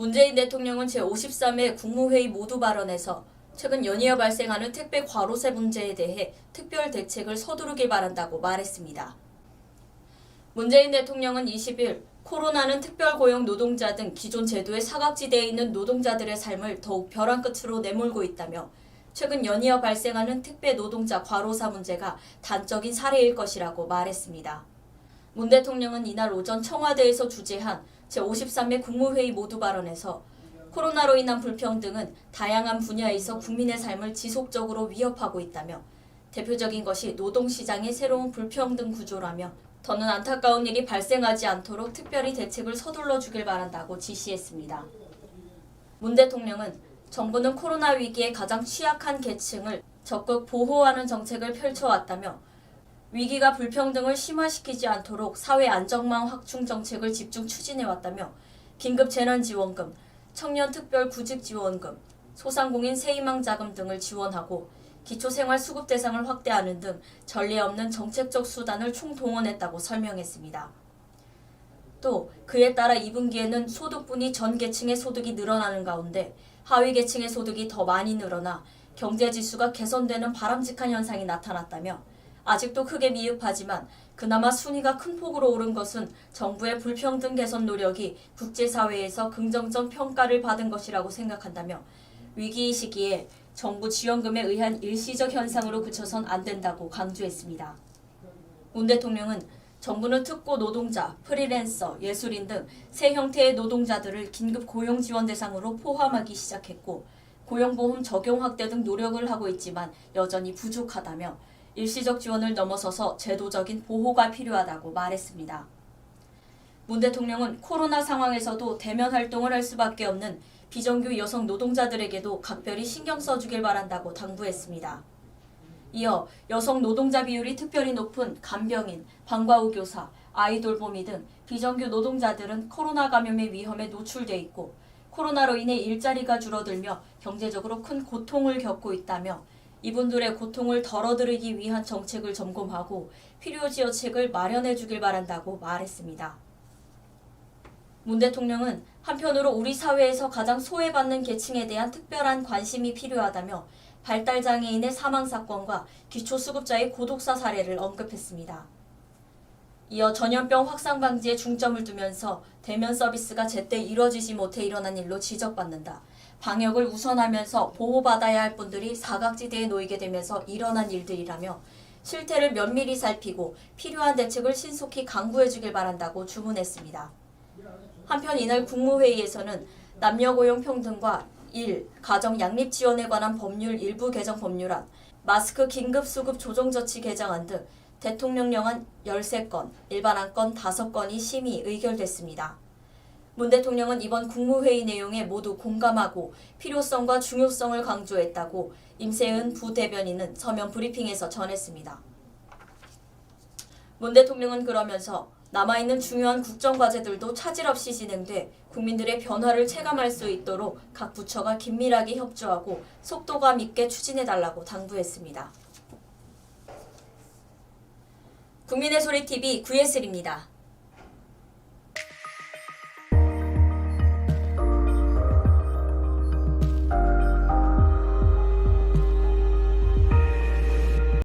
문재인 대통령은 제53회 국무회의 모두 발언에서 최근 연이어 발생하는 택배 과로세 문제에 대해 특별 대책을 서두르길 바란다고 말했습니다. 문재인 대통령은 20일 코로나는 특별고용 노동자 등 기존 제도의 사각지대에 있는 노동자들의 삶을 더욱 벼랑 끝으로 내몰고 있다며 최근 연이어 발생하는 택배 노동자 과로사 문제가 단적인 사례일 것이라고 말했습니다. 문 대통령은 이날 오전 청와대에서 주재한 제53회 국무회의 모두 발언에서 코로나로 인한 불평등은 다양한 분야에서 국민의 삶을 지속적으로 위협하고 있다며 대표적인 것이 노동시장의 새로운 불평등 구조라며 더는 안타까운 일이 발생하지 않도록 특별히 대책을 서둘러 주길 바란다고 지시했습니다. 문 대통령은 정부는 코로나 위기에 가장 취약한 계층을 적극 보호하는 정책을 펼쳐왔다며 위기가 불평등을 심화시키지 않도록 사회 안정망 확충 정책을 집중 추진해왔다며 긴급재난지원금, 청년특별구직지원금, 소상공인 세희망자금 등을 지원하고 기초생활수급 대상을 확대하는 등 전례 없는 정책적 수단을 총동원했다고 설명했습니다. 또 그에 따라 2분기에는 소득분이 전 계층의 소득이 늘어나는 가운데 하위 계층의 소득이 더 많이 늘어나 경제지수가 개선되는 바람직한 현상이 나타났다며 아직도 크게 미흡하지만 그나마 순위가 큰 폭으로 오른 것은 정부의 불평등 개선 노력이 국제사회에서 긍정적 평가를 받은 것이라고 생각한다며 위기 시기에 정부 지원금에 의한 일시적 현상으로 그쳐선 안 된다고 강조했습니다. 문 대통령은 정부는 특고 노동자, 프리랜서, 예술인 등 새 형태의 노동자들을 긴급 고용 지원 대상으로 포함하기 시작했고 고용보험 적용 확대 등 노력을 하고 있지만 여전히 부족하다며 일시적 지원을 넘어서서 제도적인 보호가 필요하다고 말했습니다. 문 대통령은 코로나 상황에서도 대면 활동을 할 수밖에 없는 비정규 여성 노동자들에게도 각별히 신경 써주길 바란다고 당부했습니다. 이어 여성 노동자 비율이 특별히 높은 간병인, 방과후 교사, 아이돌보미 등 비정규 노동자들은 코로나 감염의 위험에 노출돼 있고 코로나로 인해 일자리가 줄어들며 경제적으로 큰 고통을 겪고 있다며 이분들의 고통을 덜어드리기 위한 정책을 점검하고 필요지어책을 마련해 주길 바란다고 말했습니다. 문 대통령은 한편으로 우리 사회에서 가장 소외받는 계층에 대한 특별한 관심이 필요하다며 발달장애인의 사망사건과 기초수급자의 고독사 사례를 언급했습니다. 이어 전염병 확산 방지에 중점을 두면서 대면 서비스가 제때 이뤄지지 못해 일어난 일로 지적받는다. 방역을 우선하면서 보호받아야 할 분들이 사각지대에 놓이게 되면서 일어난 일들이라며 실태를 면밀히 살피고 필요한 대책을 신속히 강구해 주길 바란다고 주문했습니다. 한편 이날 국무회의에서는 남녀고용평등과 가정 양립 지원에 관한 법률 일부 개정 법률안, 마스크 긴급수급 조정조치 개정안 등 대통령령안 13건, 일반안건 5건이 심의 의결됐습니다. 문 대통령은 이번 국무회의 내용에 모두 공감하고 필요성과 중요성을 강조했다고 임세은 부대변인은 서면 브리핑에서 전했습니다. 문 대통령은 그러면서 남아있는 중요한 국정과제들도 차질 없이 진행돼 국민들의 변화를 체감할 수 있도록 각 부처가 긴밀하게 협조하고 속도감 있게 추진해달라고 당부했습니다. 국민의 소리 TV 구예슬입니다.